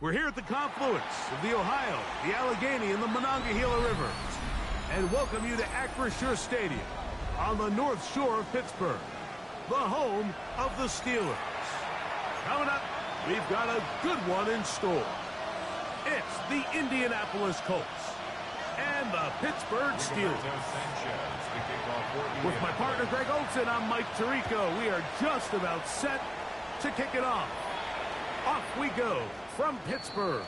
We're here at the confluence of the Ohio, the Allegheny, and the Monongahela Rivers, and welcome you to Acrisure Stadium on the North Shore of Pittsburgh, the home of the Steelers. Coming up, we've got a good one in store. It's the Indianapolis Colts and the Pittsburgh Steelers. With my partner Greg Olson, I'm Mike Tirico. We are just about set to kick it off. Off we go from Pittsburgh.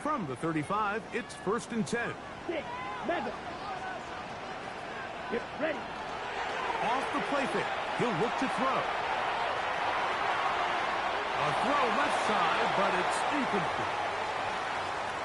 From the 35, it's 1st and 10. 6, 7. Get ready. Off the play fake. He'll look to throw. A throw left side, but it's incomplete.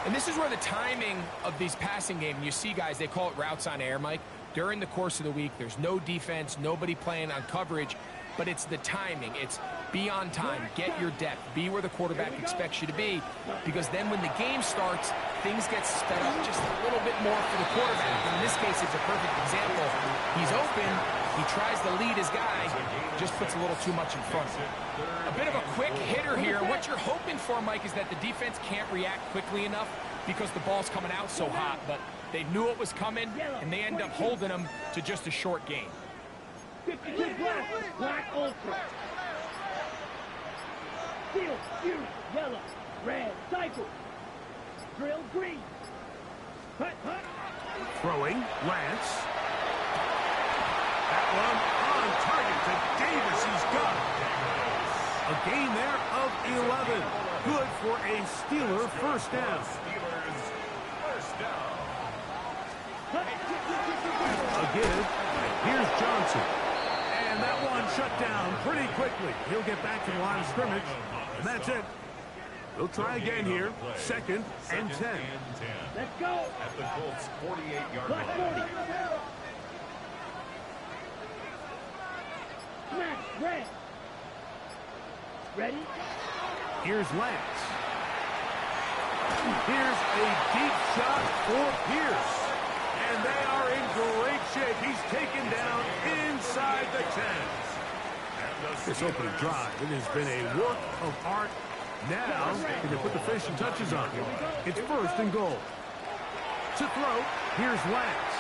And this is where the timing of these passing games, you see guys, they call it routes on air, Mike. During the course of the week, there's no defense, nobody playing on coverage, but it's the timing. It's be on time, get your depth, be where the quarterback expects you to be, because then when the game starts, things get sped up just a little bit more for the quarterback. And in this case, it's a perfect example. He's open, he tries to lead his guy, just puts a little too much in front. A bit of a quick hitter here. What you're hoping for, Mike, is that the defense can't react quickly enough because the ball's coming out so hot, but they knew it was coming, and they end up holding them to just a short game. 52 black ultra. Steel, fuse, yellow, red, cycle. Drill, green. Hut, hut. Throwing, Lance. That one on target to Davis. He's got it. A gain there of 11. Good for a Steeler first down. A give. Here's Johnson. And that one shut down pretty quickly. He'll get back to the line of scrimmage. And that's it. We'll try again here. 2nd and 10. Let's go. At the Colts 48-yard Black line. 40. Smash, red. Ready? Here's Lance. Here's a deep shot for Pierce. And they are in great shape. He's taken down inside the 10. This opening drive, it has been a work of art. Now, can they put the finishing touches on it? It's 1st and goal. To throw, here's Lance.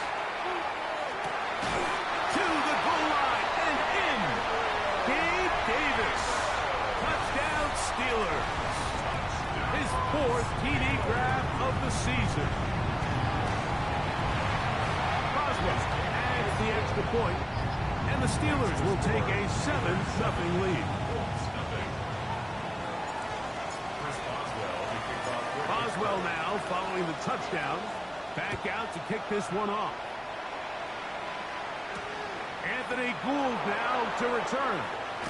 To the goal line and in. Gabe Davis. Touchdown Steelers. His 4th TD grab of the season. Boswell adds the extra point, and the Steelers will take a 7-0 lead. Boswell now following the touchdown. Back out to kick this one off. Anthony Gould now to return.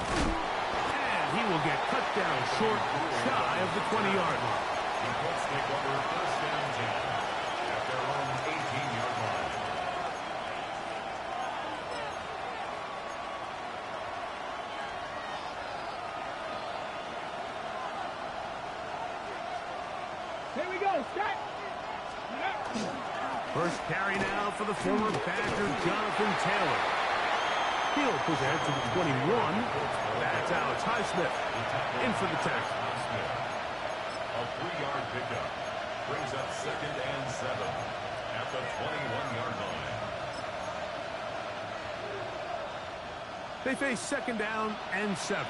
And he will get cut down short, shy of the 20-yard line. The Colts take over 1st and 10 at their own 18-yard line. Here we go. Start. First carry now for the former Badger Jonathan Taylor. He'll push ahead to the 21. That's Alex Highsmith in for the tackle. A 3-yard pickup brings up 2nd and 7 at the 21-yard line. They face 2nd down and 7.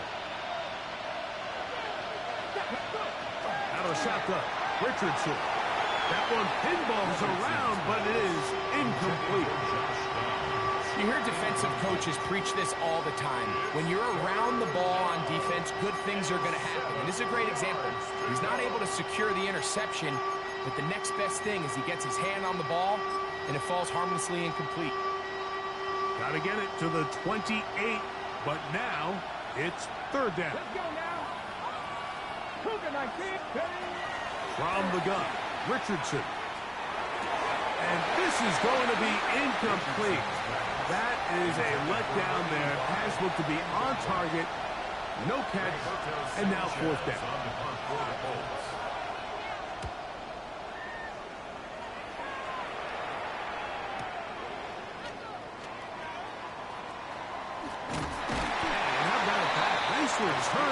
Out of the shotgun, Richardson. That one pinballs around, but it is incomplete. You hear defensive coaches preach this all the time. When you're around the ball on defense, good things are going to happen. And this is a great example. He's not able to secure the interception, but the next best thing is he gets his hand on the ball, and it falls harmlessly incomplete. Got to get it to the 28, but now it's 3rd down. Let's go now. Cougar 19. From the gun, Richardson. And this is going to be incomplete. That is a letdown there. Pass looked to be on target. No catch. And now 4th down.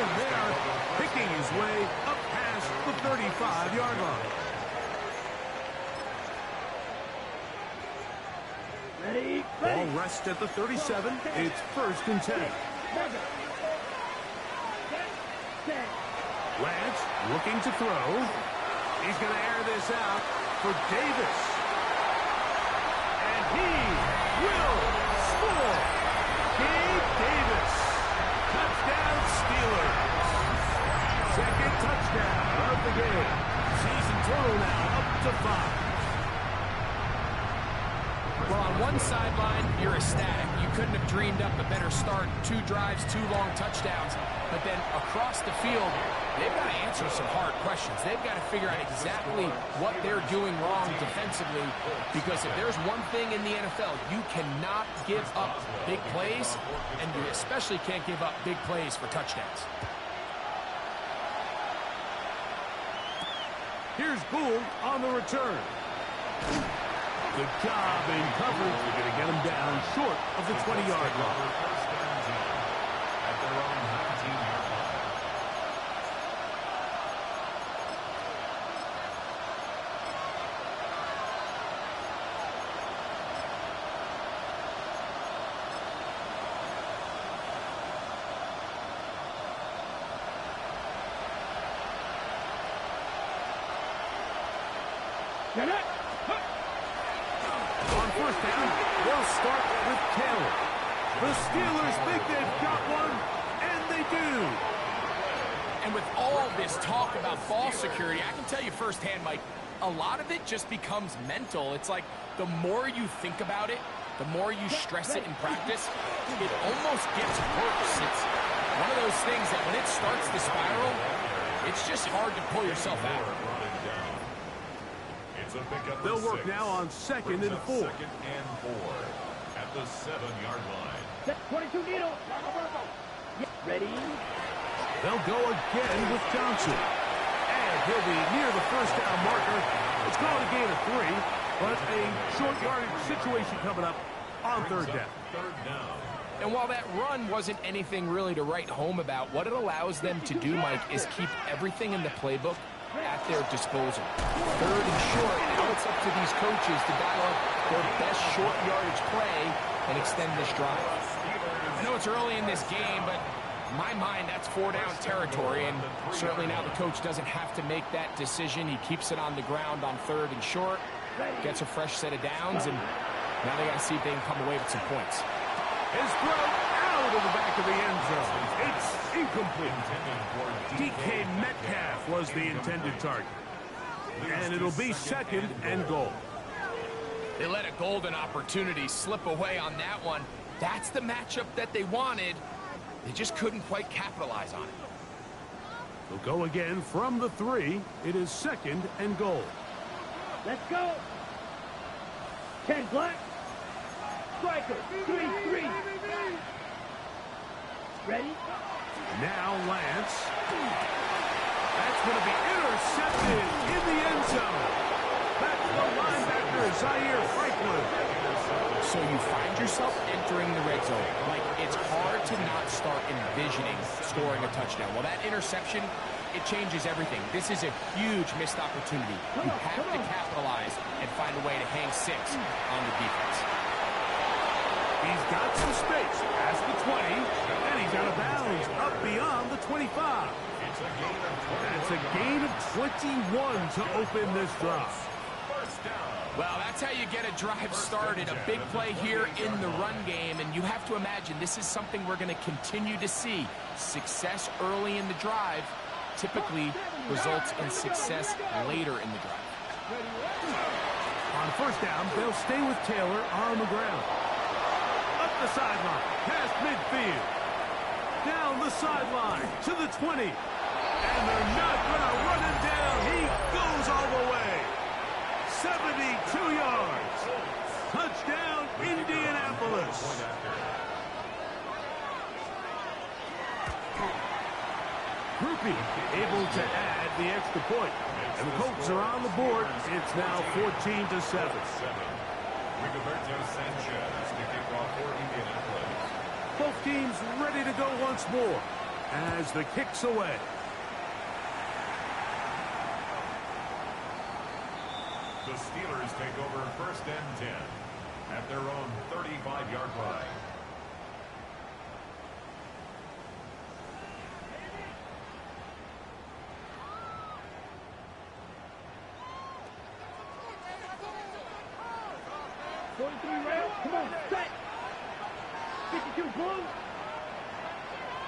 return there, picking his way up past the 35-yard line. Ready, Ball rests at the 37. It's 1st and 10. Lance looking to throw. He's going to air this out for Davis. And he will score. Gabe Davis. Touchdown Steelers. Second touchdown of the game. Season total now up to 5. Well, on one sideline, you're ecstatic. You couldn't have dreamed up a better start. 2 drives, 2 long touchdowns. But then across the field, they've got to answer some hard questions. They've got to figure out exactly what they're doing wrong defensively. Because if there's one thing in the NFL, you cannot give up big plays, and you especially can't give up big plays for touchdowns. Here's Gould on the return. Good job in coverage. They're going to get him down short of the 20-yard line. At their own 19-yard line. Get it. On 1st down, they'll start with Taylor. The Steelers think they've got one, and they do. And with all this talk about ball security, I can tell you firsthand, Mike, a lot of it just becomes mental. It's like the more you think about it, the more you stress it in practice, it almost gets worse. It's one of those things that when it starts to spiral, it's just hard to pull yourself out. They'll work now on 2nd and 4. 2nd and 4 at the 7-yard line. Set 22 needle. Ready. They'll go again with Johnson. And he'll be near the 1st down marker. It's called a gain of 3, but a short yardage situation coming up on 3rd down. 3rd down. And while that run wasn't anything really to write home about, what it allows them to do, Mike, is keep everything in the playbook at their disposal. 3rd and short, now it's up to these coaches to dial up their best short yardage play and extend this drive. I know it's early in this game, but in my mind, that's 4-down territory, and certainly now the coach doesn't have to make that decision. He keeps it on the ground on 3rd and short, gets a fresh set of downs, and now they got to see if they can come away with some points. His throw out of the back of the end zone. It's incomplete. DK Metcalf was the intended target. And it'll be 2nd and goal. They let a golden opportunity slip away on that one. That's the matchup that they wanted. They just couldn't quite capitalize on it. They'll go again from the 3. It is 2nd and goal. Let's go. 10 black. Striker. 3-3. Ready. Now Lance. That's going to be intercepted in the end zone. That's the linebacker, Zaire Franklin. So you find yourself entering the red zone. Like, it's hard to not start envisioning scoring a touchdown. Well, that interception, it changes everything. This is a huge missed opportunity. You have to capitalize and find a way to hang 6 on the defense. He's got some space past the 20, and he's out of bounds up beyond the 25. That's a gain of 21 to open this drive. Well, that's how you get a drive started. A big play here in the run game, and you have to imagine this is something we're going to continue to see. Success early in the drive typically results in success later in the drive. On 1st down, they'll stay with Taylor on the ground. Up the sideline, past midfield. Down the sideline to the 20. And they're not going to run him down. He goes all the way. 72 yards. Touchdown, Indianapolis. Groupie able to add the extra point. And the Colts are on the board. It's now 14-7. Rigoberto Sanchez to kick off for Indianapolis. Both teams ready to go once more. as the kick's away. The Steelers take over 1st and 10 at their own 35-yard line. Round. Come on, set. 52 blue.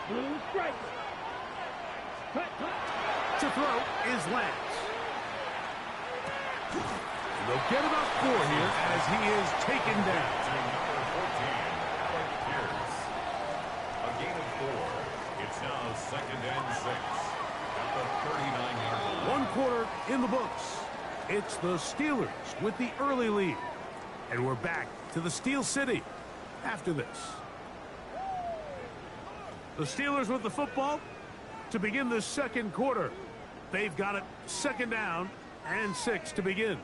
Blue strike. Cut. To throw is Lance. And they'll get about 4 here as he is taken down. To number 14, Alec Pierce. A gain of 4. It's now 2nd and 6 at the 39-yard line. 1 quarter in the books. It's the Steelers with the early lead. And we're back to the Steel City after this. The Steelers with the football to begin the 2nd quarter. They've got it 2nd down and 6 to begin.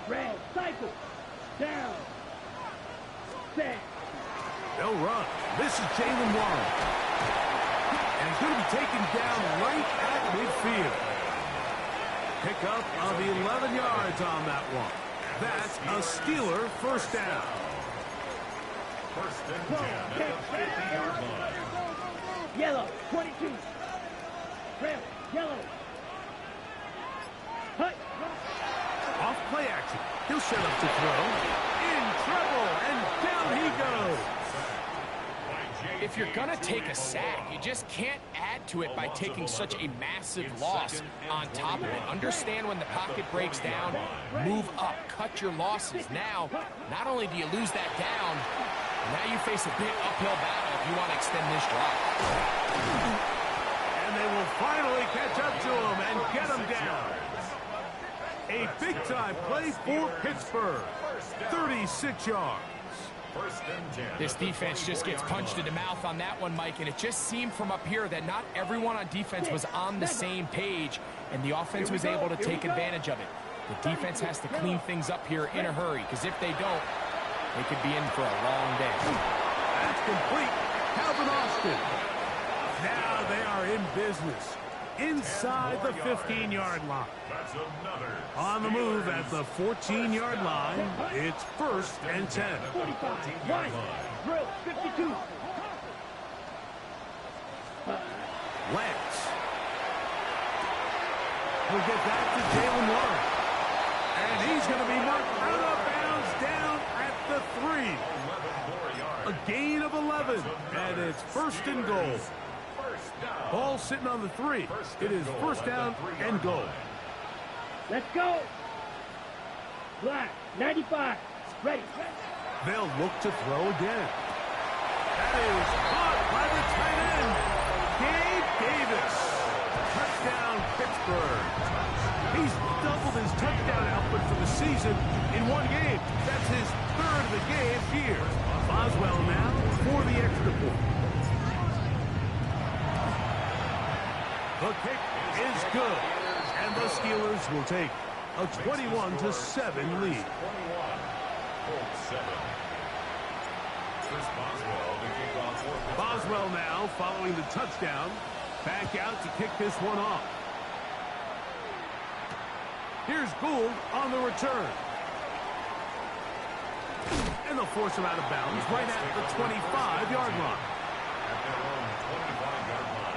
Red, cycle. Down. Set. They'll run. This is Jalen Warren. And he's going to be taken down right at midfield. Pickup of 11 yards on that one. That's a Steeler 1st down. 1st and 10 at the 50-yard line. Yellow, 22. Red, yellow. Hut. Off play action. He'll set up to throw. In trouble, and down he goes. If you're going to take a sack, you just can't add to it by taking such a massive loss on top of it. Understand when the pocket breaks down, move up, cut your losses. Now, not only do you lose that down, now you face a big uphill battle if you want to extend this drive. And they will finally catch up to him and get him down. A big-time play for Pittsburgh. 36 yards. This defense just gets punched in the mouth on that one, Mike, and it just seemed from up here that not everyone on defense was on the same page, and the offense was able to take advantage of it. The defense has to clean things up here in a hurry, because if they don't, they could be in for a long day. That's complete. Calvin Austin. Now they are in business. Inside the 15-yard line. That's another On the move at the 14-yard line, it's 1st and 10. 45. Right. Drill, 52. Lance. We'll get back to Jalen Warren. And he's going to be marked out of bounds down at the 3. A gain of 11. And it's 1st and goal. Ball sitting on the 3. It is 1st down and goal. Let's go. Black, 95. Ready. They'll look to throw again. That is caught by the tight end, Gabe Davis. Touchdown, Pittsburgh. He's doubled his touchdown output for the season in one game. That's his 3rd of the game here. Boswell now for the extra point. The kick is good, and the Steelers will take a 21-7 lead. Boswell now following the touchdown. Back out to kick this one off. Here's Gould on the return. And they'll force him out of bounds right at the 25-yard line. At their own 25-yard line.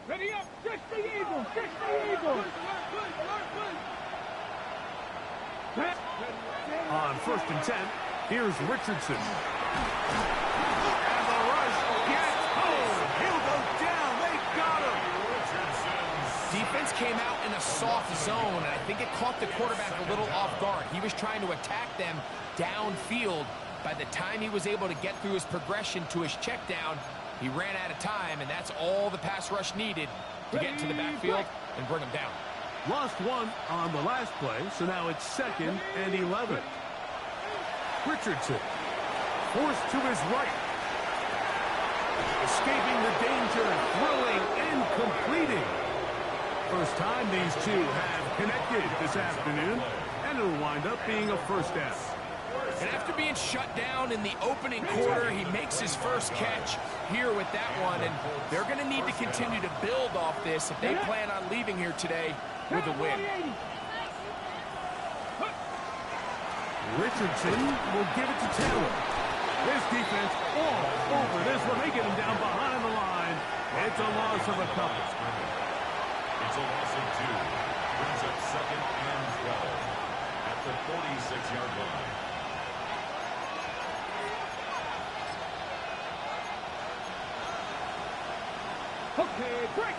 Ready up. Fix the Eagles. Fix the Eagles. On 1st and 10, here's Richardson. And the rush gets home. He'll go down. They got him. Defense came out in a soft zone, and I think it caught the quarterback a little off guard. He was trying to attack them downfield. By the time he was able to get through his progression to his check down, he ran out of time, and that's all the pass rush needed to get into the backfield and bring him down. Lost one on the last play, so now it's 2nd and 11. Richardson forced to his right. Escaping the danger, throwing and completing. First time these two have connected this afternoon, and it'll wind up being a first down. And after being shut down in the opening quarter, he makes his first catch here with that one, and they're going to need to continue to build off this if they plan on leaving here today with a win. Richardson will give it to Taylor. His defense all over this one. They get him down behind the line. It's a loss of a couple. It's a loss of 2. Brings up second and 12 at the 46-yard line. Okay, break.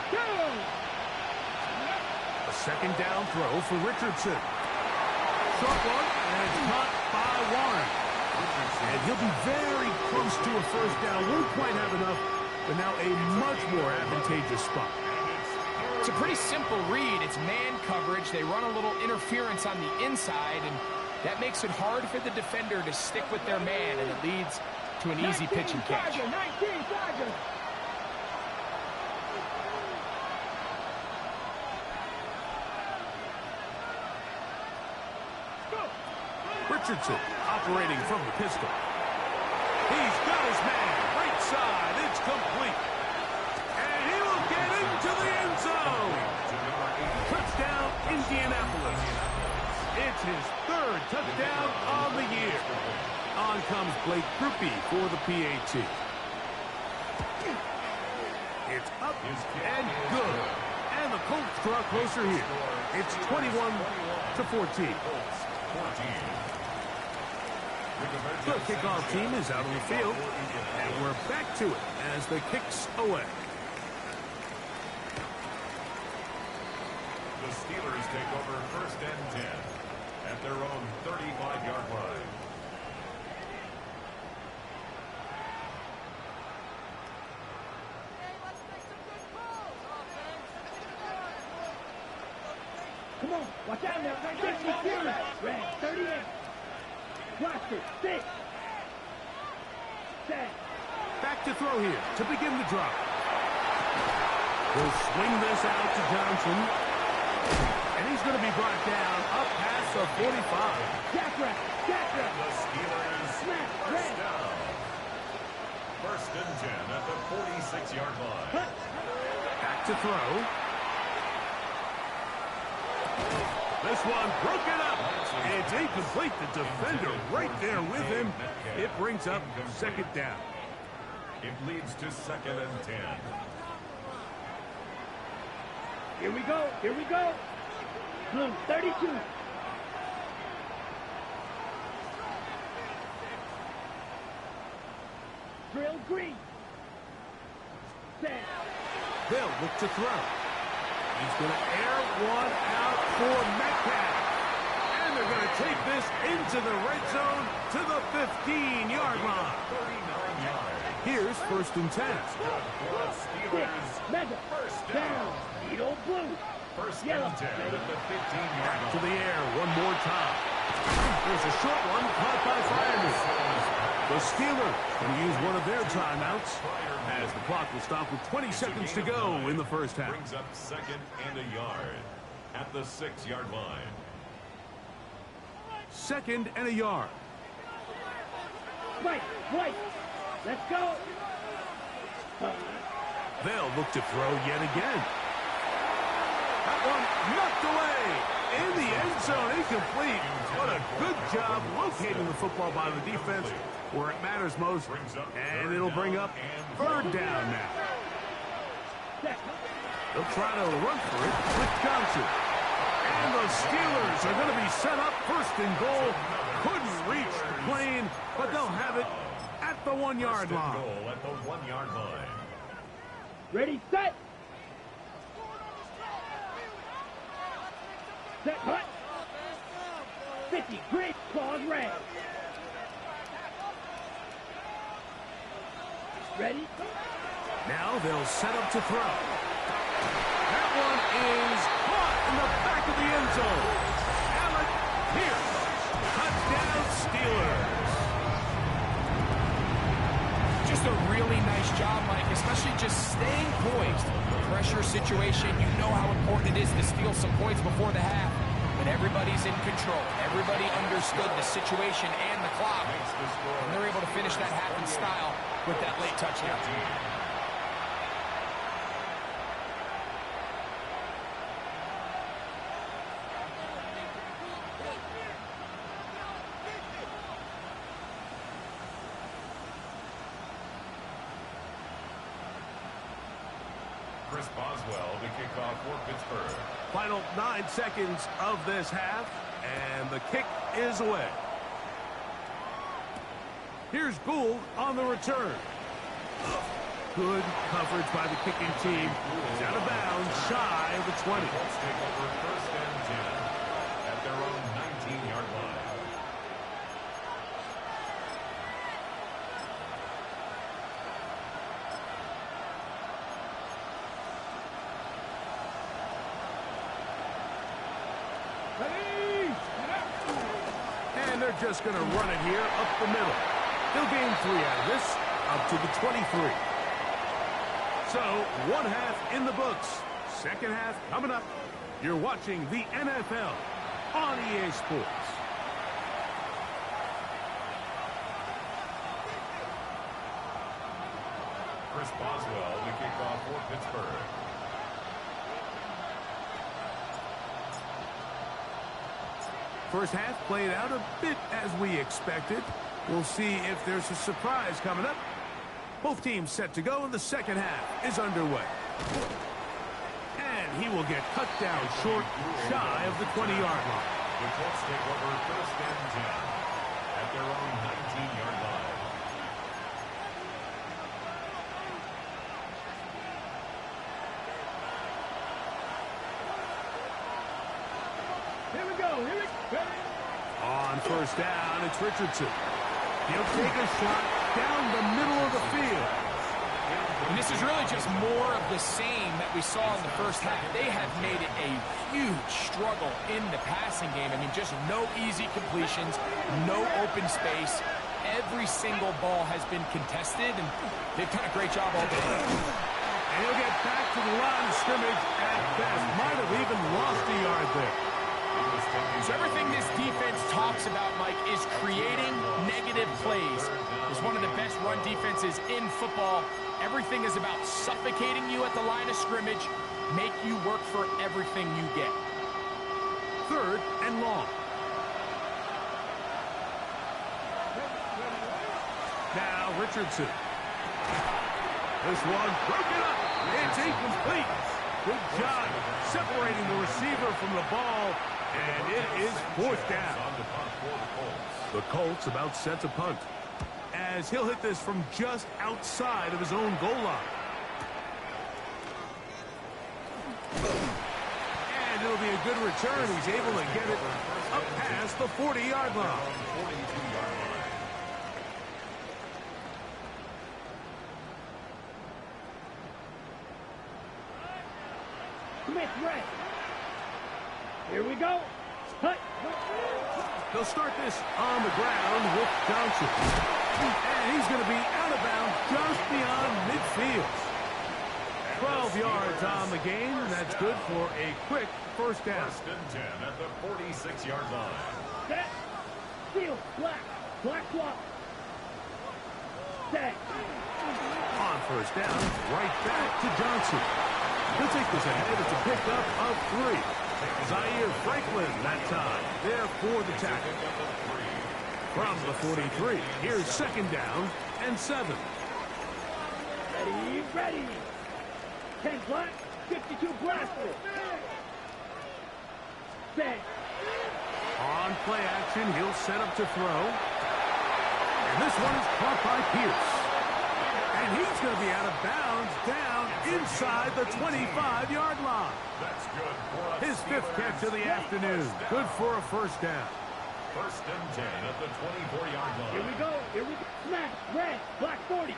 Go. A second down throw for Richardson. Short one, and it's caught by Warren. And he'll be very close to a first down. Won't quite have enough, but now a much more advantageous spot. It's a pretty simple read. It's man coverage. They run a little interference on the inside, and that makes it hard for the defender to stick with their man, and it leads to an easy pitch and catch. 19 Dodgers. Richardson operating from the pistol. He's got his man. Right side. It's complete. And he will get into the end zone. Touchdown, Indianapolis. It's his third touchdown on the year. On comes Blake Grupe for the PAT. It's up and good. And the Colts draw closer here. It's 21-14. The kickoff team is out on the field, and we're back to it as the kick's away. The Steelers take over first and 10 at their own 35-yard line. Come on, watch out now. 60 series. Red, 38. Watch it. 6. 7. Back to throw here to begin the drive. He'll swing this out to Johnson. And he's going to be brought down up past the 45. Jack-Rack. The Steelers first down. First and 10 at the 46-yard line. Back to throw. This one broken up. It's incomplete. The defender right there with him. It brings up second down. It leads to second and 10. Here we go. Here we go. Blue, 32. Drill green. Set. They'll look to throw. He's going to air one out for Metcalf. And they're going to take this into the red zone to the 15-yard line. 39 yards. Here's first and 10. Steelers Mega. first Down. down. Needle blue. First Yellow. and 10 at the 15-yard Back to line. the air one more time. There's a short one caught by Fireman. The Steelers going to use one of their timeouts as the clock will stop with 20 seconds to go in the first half. Brings up second and a yard at the 6-yard line. Second and a yard. Right. Let's go. They'll look to throw yet again. That one knocked away. In the end zone, incomplete. What a good job locating the football by the defense where it matters most. And it'll bring up third down now. They'll try to run for it with Johnson. And the Steelers are going to be set up first and goal. Couldn't reach the plane, but they'll have it at the 1-yard line. Goal at the 1-yard line. Ready, set. Set, hut. 50, great, claws red. Ready? Now they'll set up to throw. That one is caught in the back of the end zone. Alec Pierce Touchdown, Steelers. Just a really nice job, Mike, especially just staying poised. Pressure situation, you know how important it is to steal some points before the half. But everybody's in control. Everybody understood the situation and the clock. And they're able to finish that half in style with that late touchdown. Chris Boswell to kick off for Pittsburgh. Final 9 seconds of this half, and the kick is away. Here's Gould on the return. Good coverage by the kicking team. He's out of bounds, shy of the 20. Let's take over first and 10 at their own 19-yard line. And they're just going to run it here up the middle. He'll gain 3 out of this, up to the 23. So, one half in the books. Second half coming up. You're watching the NFL on EA Sports. Chris Boswell to kick off for Pittsburgh. First half played out a bit as we expected. We'll see if there's a surprise coming up. Both teams set to go, and the second half is underway. And he will get cut down short, shy of the 20-yard line. The Colts take over first and 10 at their own 19-yard line. Here we go. Here we go. On first down, it's Richardson. He'll take a shot down the middle of the field. And this is really just more of the same that we saw in the first half. They have made it a huge struggle in the passing game. I mean, just no easy completions, no open space. Every single ball has been contested, and they've done a great job all day. And he'll get back to the line of scrimmage at best. Might have even lost a yard there. So everything this defense talks about, Mike, is creating negative plays. It's one of the best run defenses in football. Everything is about suffocating you at the line of scrimmage, make you work for everything you get. Third and long. Now Richardson. This one broken up. It's incomplete. Good job separating the receiver from the ball. And it is fourth down. The Colts about set to punt, as he'll hit this from just outside of his own goal line. And it'll be a good return. He's able to get it up past the 40-yard line. Smith, right. Here we go. Hut. They'll start this on the ground with Johnson. And he's going to be out of bounds just beyond midfield. 12 yards on the game, and that's good for a quick first down. First and 10 at the 46-yard line. Set. Steal. Black. Black swap. Set. On first down, right back to Johnson. He'll take this ahead. It's a pickup of 3. Zaire Franklin that time, there for the tackle. From the 43, here's second down and 7. Ready, ready. 10 black, 52 blaster. Set. On play action, he'll set up to throw. And this one is caught by Pierce. And he's going to be out of bounds down inside the 25-yard line. That's good for a His 5th catch of the afternoon. Good for a first down. First and 10 at the 24-yard line. Here we go. Here we go. Smash. Red. Black 40.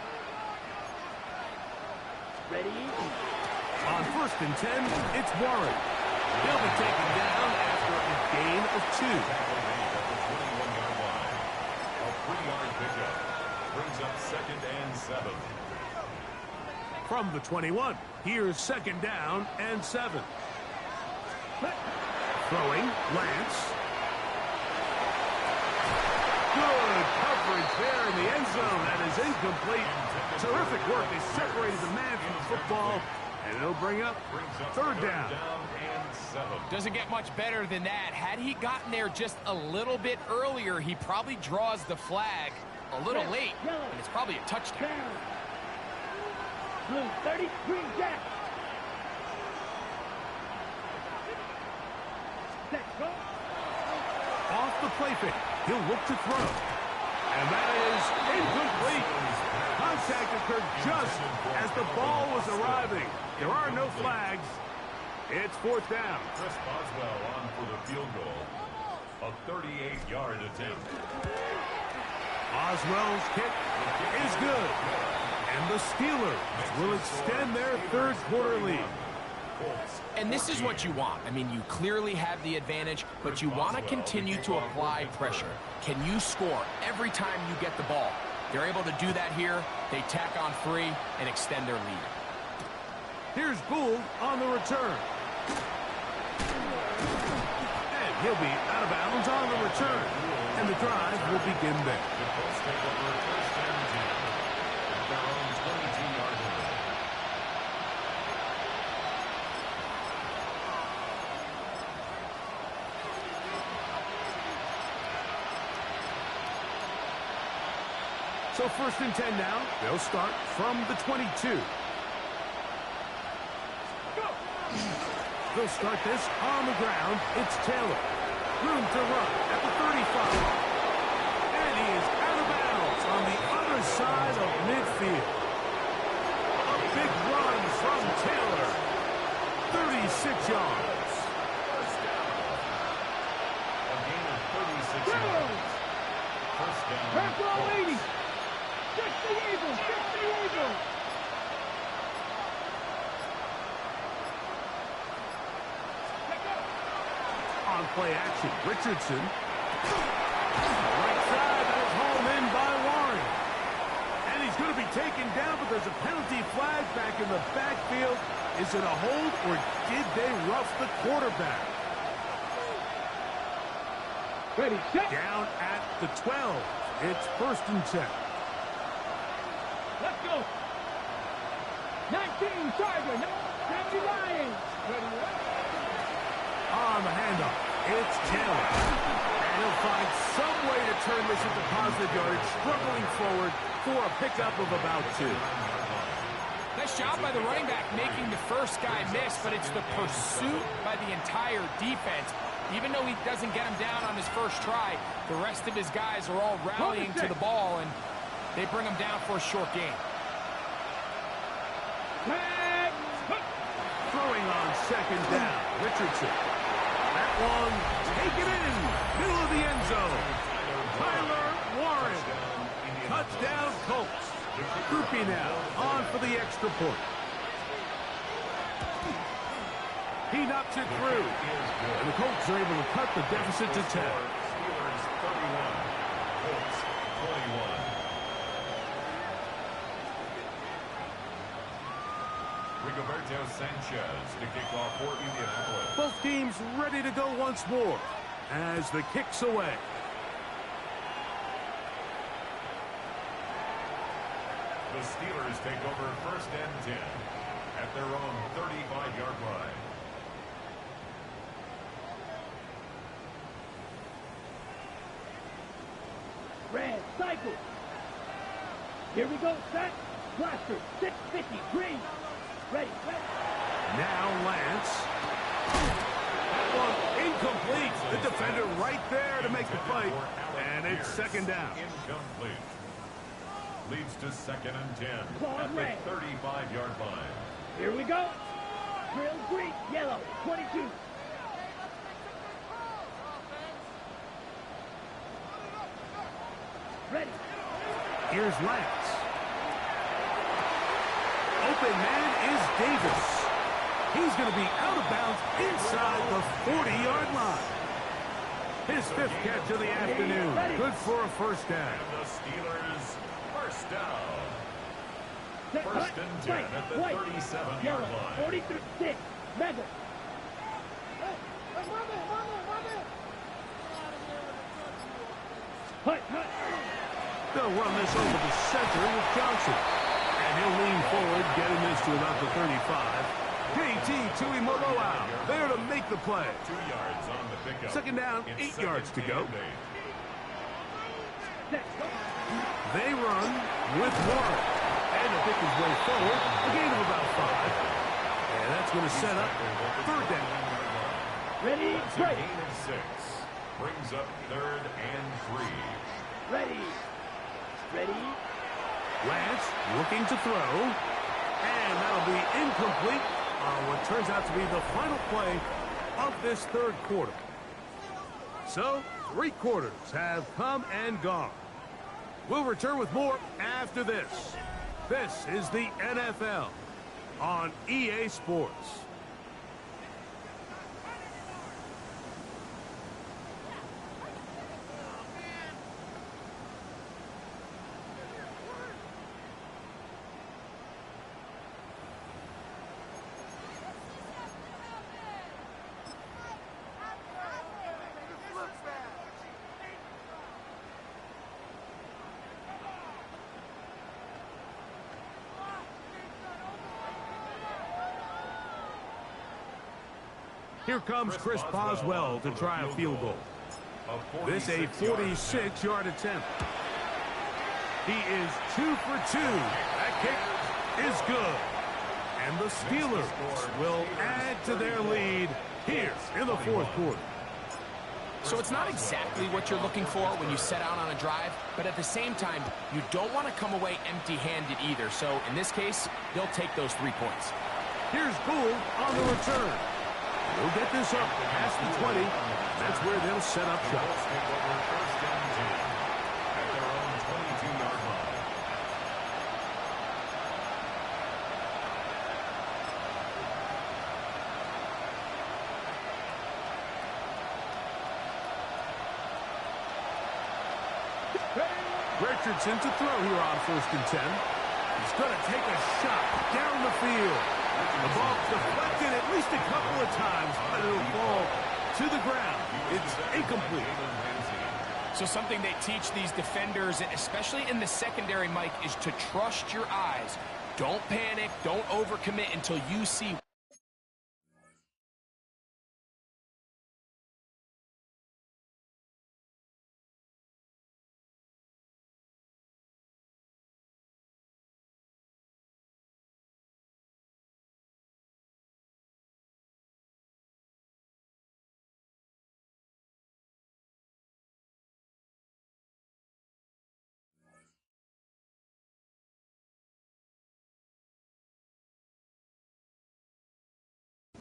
Ready. On first and 10, it's Warren. He'll be taken down after a gain of 2. 3-yard pickup. Brings up 2nd and 7. From the 21, here's 2nd down and 7. Throwing, Lance. Good coverage there in the end zone. That is incomplete. Terrific work. They separated the man from the football, and it'll bring up 3rd down. And 7. Doesn't get much better than that. Had he gotten there just a little bit earlier, he probably draws the flag a little late, and it's probably a touchdown. Blue 30, green jack. Set, go. Off the play fake. He'll look to throw. And that is incomplete. Contact occurred just as the ball was arriving. There are no flags. It's 4th down. Chris Boswell on for the field goal. A 38-yard attempt. Oswell's kick is good. And the Steelers will extend their 3rd quarter lead. And this is what you want. I mean, you clearly have the advantage, but you want to continue to apply pressure. Can you score every time you get the ball? They're able to do that here. They tack on 3 and extend their lead. Here's Gould on the return. And he'll be out of bounds on the return. And the drive will begin there. The Colts take over 1st and 10 at their own 22-yard line. So 1st and 10 now. They'll start from the 22. They'll start this on the ground. It's Taylor. Room to run at the 35. And he is out of bounds on the other side of midfield. A big run from Taylor. 36 yards. First down. A gain of 36 yards. First down. Back row Colts. 80. Fix the Eagles. Fix the Eagles. On play action, Richardson. Right side, that is hauled in by Warren. And he's going to be taken down, but there's a penalty flag back in the backfield. Is it a hold, or did they rough the quarterback? Ready, set. Down at the 12. It's 1st and 10. Let's go. 19, Tiger. 70 Lions. Ready, On the handoff, it's Taylor. And he'll find some way to turn this into positive yardage, struggling forward for a pickup of about 2. Nice job by the running back making the first guy miss, but it's the pursuit by the entire defense. Even though he doesn't get him down on his first try, the rest of his guys are all rallying to the ball, and they bring him down for a short gain. Throwing on 2nd down, Richardson. That one taken in, middle of the end zone. Tyler Warren. Touchdown Colts. Groupie now on for the extra point. He knocks it through. And the Colts are able to cut the deficit to 10. Steelers 31. Colts 21. Rigoberto Sanchez to kick off for Indianapolis. Both teams ready to go once more as the kick's away. The Steelers take over 1st and 10 at their own 35-yard line. Red, cycle. Here we go, set. Blaster, 650, green. Ready, ready. Now Lance. That one incomplete. The defender right there to make the play. And it's 2nd down. Incomplete. Leads to 2nd and 10 Claw at red. the 35-yard line. Here we go. Drill, green, yellow, 22. Ready. Here's Lance. Open man is Davis. He's going to be out of bounds inside the 40-yard line. His 5th catch of the afternoon. Good for a first down. And the Steelers first down. First and 10 at the 37-yard line. 43-6. Mega. They'll run this over the center with Johnson. And he'll lean forward, getting this to about the 35. KT Tuimoloau there to make the play. 2 yards on the pickup. Second down, It's 8 yards to go. second and 8. They run with Warren. And to pick his way forward, a gain of about 5. And that's going to set up third down. Ready, That's a break. gain of 6. Brings up 3rd and 3. Ready. Ready. Lance looking to throw. And that'll be incomplete on what turns out to be the final play of this third quarter. So, 3 quarters have come and gone. We'll return with more after this. This is the NFL on EA Sports. Here comes Chris Boswell to try a field goal. This a 46-yard attempt. He is 2 for 2. That kick is good. And the Steelers will add to their lead here in the fourth quarter. So it's not exactly what you're looking for when you set out on a drive, but at the same time, you don't want to come away empty-handed either. So in this case, they'll take those 3 points. Here's Gould on the return. He'll get this up past the 20. That's where they'll set up shop. Colts take over first and 10 at their own 22-yard line. Richardson to throw here on first and 10. He's going to take a shot down the field. The ball's deflected at least a couple of times, but it'll fall to the ground. It's incomplete. So something they teach these defenders, especially in the secondary, Mike, is to trust your eyes. Don't panic. Don't overcommit until you see.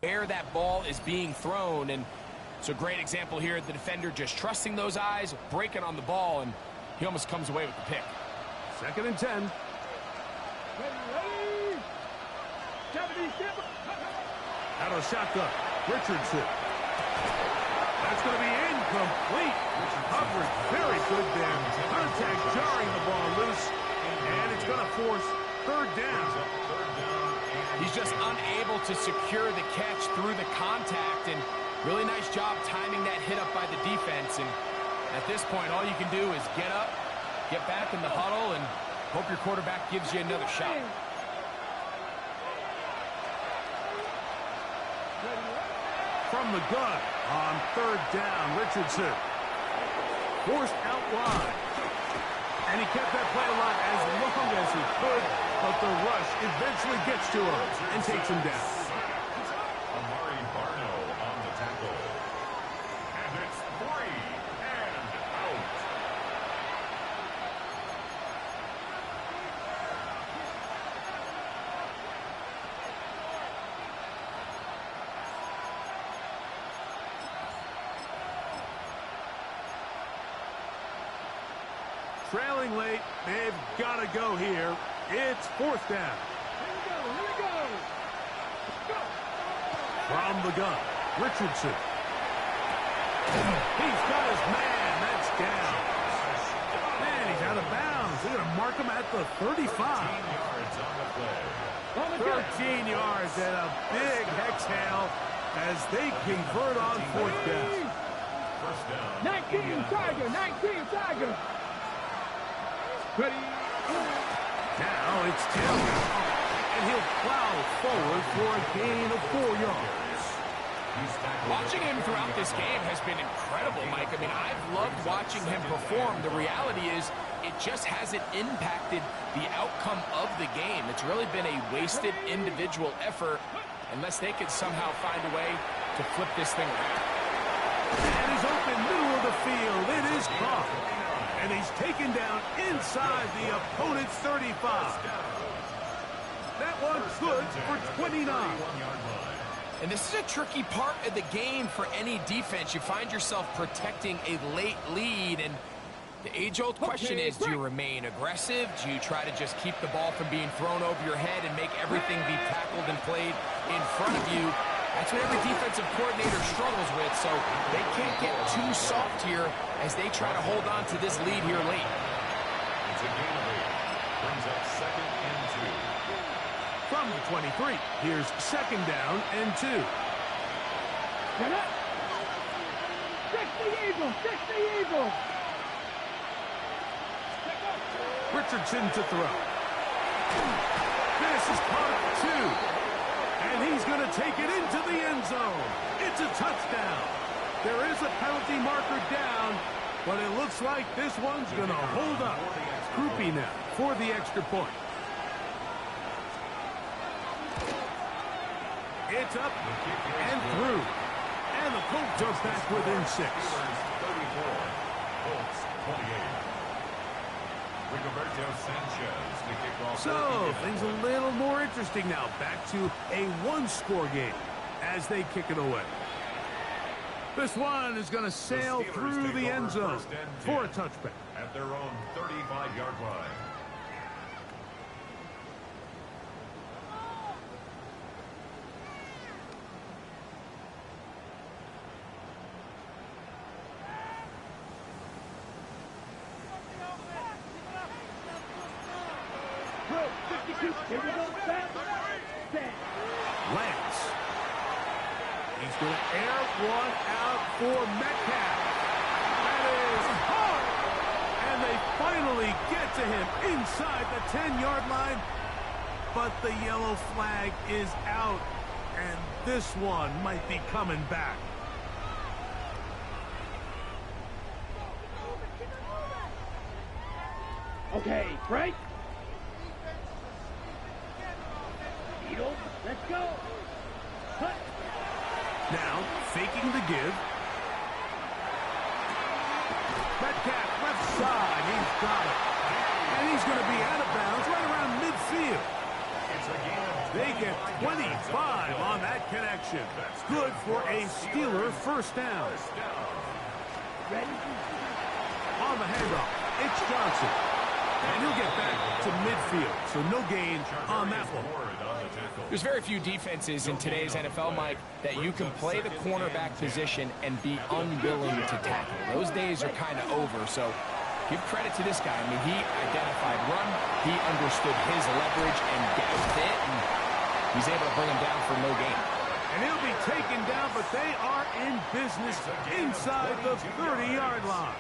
Where that ball is being thrown, and it's a great example here. The defender just trusting those eyes, breaking on the ball, and he almost comes away with the pick. Second and 10. Out of shotgun, Richardson. That's going to be incomplete. Coverage very good there. Contact jarring the ball loose, and it's going to force third down. He's just unable to secure the catch through the contact, and really nice job timing that hit up by the defense. And at this point, all you can do is get up, get back in the huddle, and hope your quarterback gives you another shot. From the gun on third down, Richardson forced out wide. And he kept that play alive as long as he could, but the rush eventually gets to him and takes him down. Amari Barno on the tackle. And it's 3 and out. Trailing late, they've got to go here. It's fourth down. Here we go. From the gun, Richardson. He's got his Man, that's down. Man, he's out of bounds. They're going to mark him at the 35. 13 yards and a big exhale as they convert on fourth down. 19 Tiger, 19 Tiger. Ready? Now it's Taylor, and he'll plow forward for a gain of 4 yards. Watching him throughout this game has been incredible, Mike. I mean, I've loved watching him perform. The reality is it just hasn't impacted the outcome of the game. It's really been a wasted individual effort unless they could somehow find a way to flip this thing around. And he's open middle of the field. It is caught. And he's taken down inside the opponent's 35. That one's good for 29. And this is a tricky part of the game for any defense. You find yourself protecting a late lead, and the age-old question is, do you remain aggressive? Do you try to just keep the ball from being thrown over your head and make everything be tackled and played in front of you? That's what every defensive coordinator struggles with, so they can't get too soft here as they try to hold on to this lead here late. It's a gain of 8. Brings up 2nd and 2. From the 23, here's 2nd down and 2. Get up. 60 Eagles, 60 Eagles. Richardson to throw. This is caught 2. And he's going to take it into the end zone. It's a touchdown. There is a penalty marker down, but it looks like this one's going to hold up. Groupie now for the extra point. It's up and through. And the Colts are back within 6. 34. Colts 28. Rigoberto Sanchez to kick off. So, things a little more interesting now. Back to a one-score game as they kick it away. This one is going to sail through the end zone for a touchback. At their own 35-yard line. Here we go, set. Lance. He's going to air one out for Metcalf. That is hard. And they finally get to him inside the 10-yard line. But the yellow flag is out. And this one might be coming back. Okay, break. Let's go. Cut. Now, faking the give. Metcalf, left side. He's got it. And he's going to be out of bounds right around midfield. They get 25 on that connection. Good for a Steeler first down. Ready? On the handoff, it's Johnson. And he'll get back to midfield, so no gain on that one. There's very few defenses in today's NFL, Mike, that you can play the cornerback position and be unwilling to tackle. Those days are kind of over, so give credit to this guy. I mean, he identified run, he understood his leverage and gapped it, and he's able to bring him down for no gain. And he'll be taken down, but they are in business inside the 30-yard line.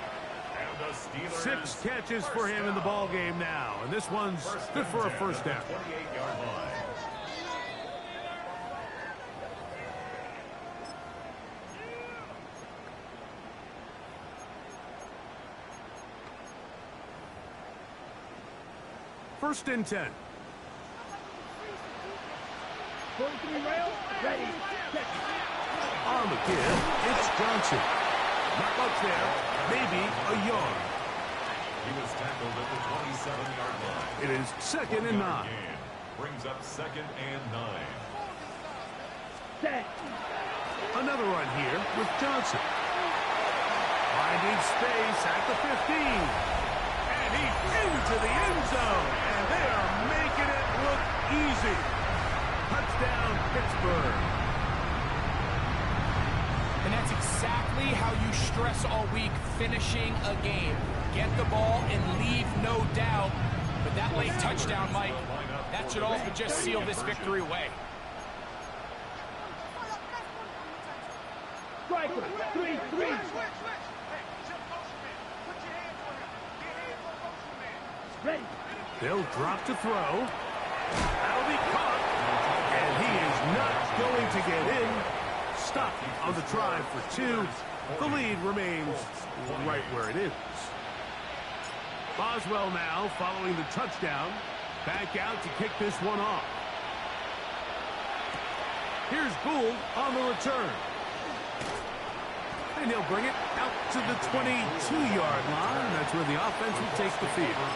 6 catches for him in the ball game now, and this one's good for a first down. 28-yard line. First and 10. 43 rail, ready. On the give, it's Johnson. Not much there, maybe a yard. He was tackled at the 27-yard line. It is 2nd and 9. Brings up 2nd and 9. Set. Another run here with Johnson. Finding space at the 15. And he's into the end zone. And they are making it look easy. Touchdown, Pittsburgh. And that's exactly how you stress all week, finishing a game. Get the ball and leave no doubt. But that late touchdown, Mike, that should also just seal this victory away. Striker, 3-3. Ready. They'll drop to throw. That'll be caught. And he is not going to get in. Stopped on the try for 2. The lead remains right where it is. Boswell now following the touchdown. Back out to kick this one off. Here's Gould on the return. And he'll bring it out to the 22-yard line. That's where the offense will take the field.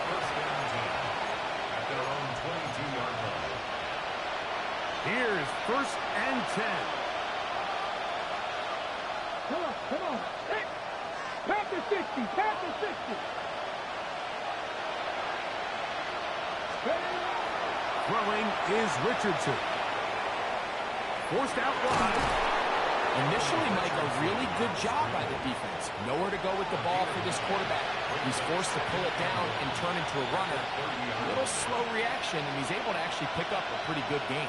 At their own 22-yard line. Here's 1st and 10. Come on. Hey. Panther 60, Panther 60. Throwing is Richardson. Forced out wide. Initially, Mike, a really good job by the defense. Nowhere to go with the ball for this quarterback. He's forced to pull it down and turn into a runner. A little slow reaction, and he's able to actually pick up a pretty good game.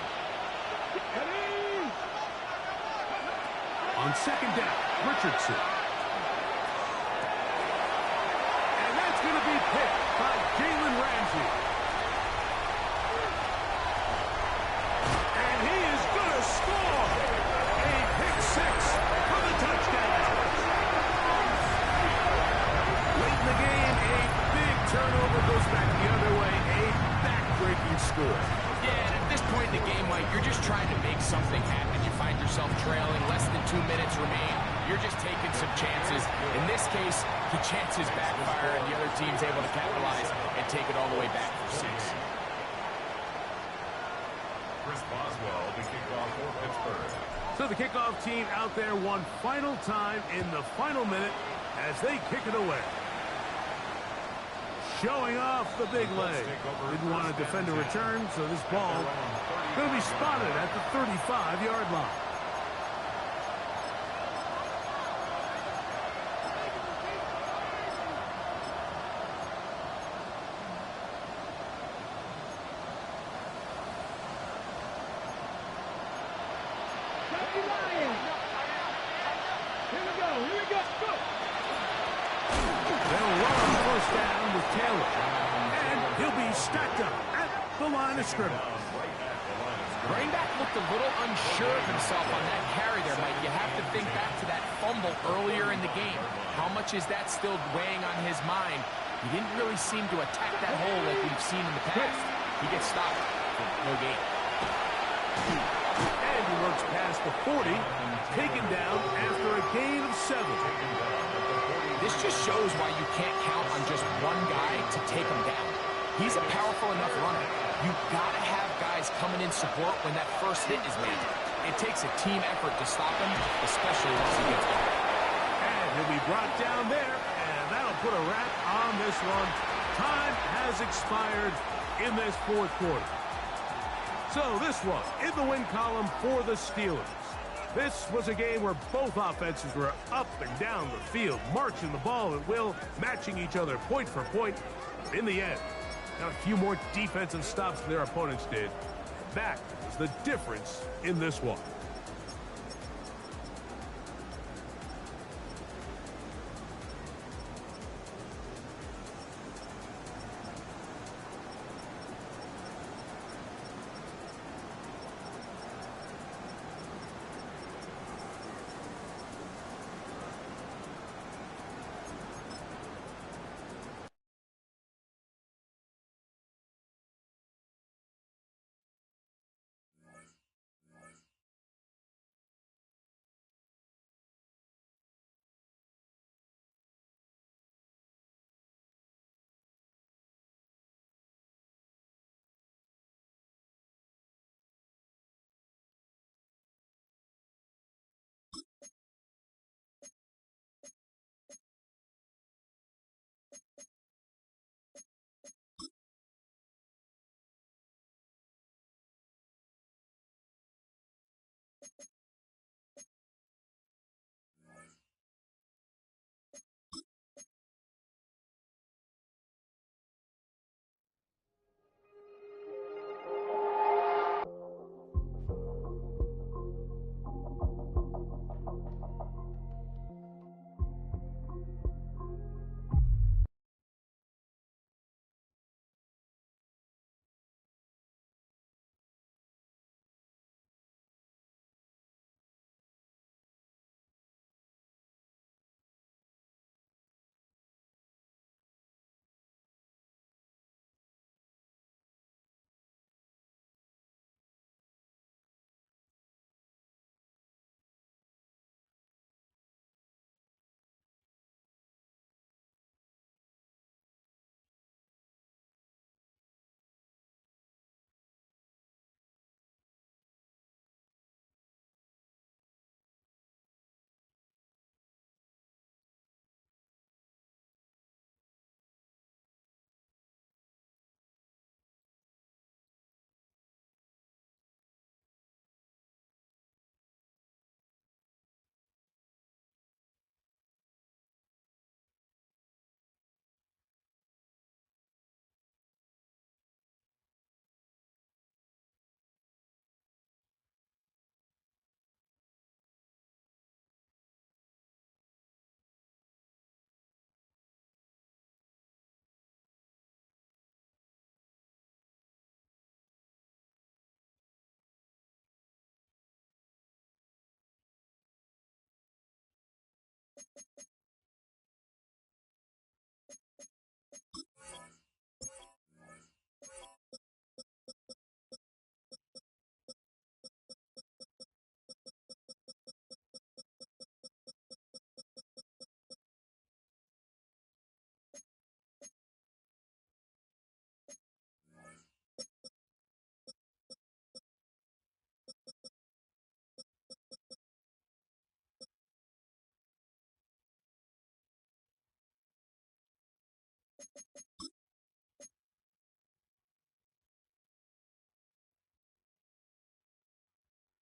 On 2nd down, Richardson. And that's going to be picked by Jalen Ramsey. And he is going to score. A pick 6 for the touchdown. Late in the game, a big turnover goes back the other way. A back-breaking score. Yeah, and at this point in the game, Mike, you're just trying to make something happen. You find yourself trailing, less than 2 minutes remain. You're just taking some chances. In this case, the chances backfire, and the other team's able to capitalize and take it all the way back for 6. Chris Boswell, the kickoff for Pittsburgh. So the kickoff team out there one final time in the final minute as they kick it away. Showing off the big leg. Didn't want to defend a return, so this ball going to be spotted at the 35-yard line. They'll run on 1st down with Taylor. And he'll be stacked up at the line of scrimmage. Running back looked a little unsure of himself on that carry there, Mike. You have to think back to that fumble earlier in the game. How much is that still weighing on his mind? He didn't really seem to attack that hole like we've seen in the past. He gets stopped for no gain. And he works past the 40, taken down after a gain of 7. This just shows why you can't count on just one guy to take him down. He's a powerful enough runner. You've got to have guys coming in support when that first hit is made. It takes a team effort to stop him, especially once he gets going. And he'll be brought down there, and that'll put a wrap on this one. Time has expired in this 4th quarter. So this was in the win column for the Steelers. This was a game where both offenses were up and down the field, marching the ball at will, matching each other point for point. But in the end, got a few more defensive stops than their opponents did. That was the difference in this one.